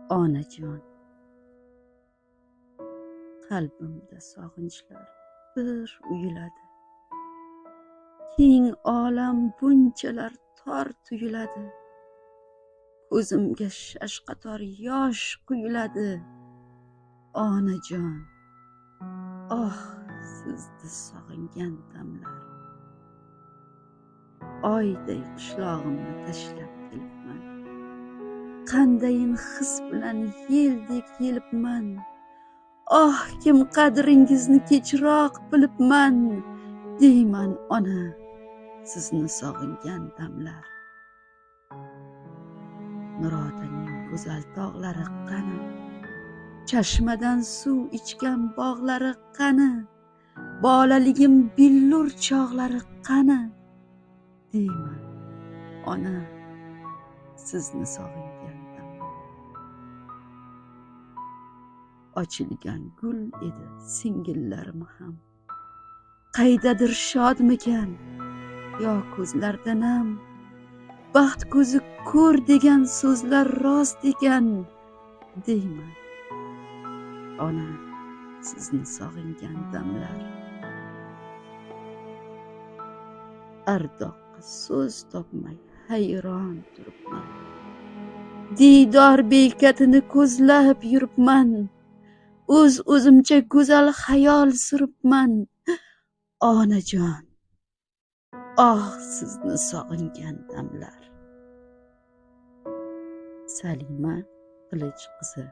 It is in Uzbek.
Onajon, qalbimda sog'inchlar bir uyiladi. Keng olam bunchalar tor tuyuladi. Ko'zimga shashqator yosh quyiladi. Onajon, oh, sizni sog'ingan damlar. Oyday qishlog'imni tashlab kelibman. Qandayin his bilan yeldek yelibman. Oh, kim qadringizni kechroq bilibman, deyman ona, sizni sog'ingan damlar. Nurotaning go'zal tog'lari qani? Chashmadan suv ichgan bog'lari qani? Bolaligim billur chog'lari qani? Deyman ona, sizni sog'ingan damlar. Ochilgan gul edi singillarim ham. Qaydadir shodmikan, yo ko'zlarda nam? Baxt ko'zi ko'r degan so'zlar rost ekan, deyman ona, sizni sog'ingan damlar. Ardoqqa so'z topmay hayron turibman. Diydor bekatini ko'zlab yuribman. O'zimcha go'zal xayol suribman. Onajon, oh, sizni sog'ingan damlar. Salima Qilichqizi.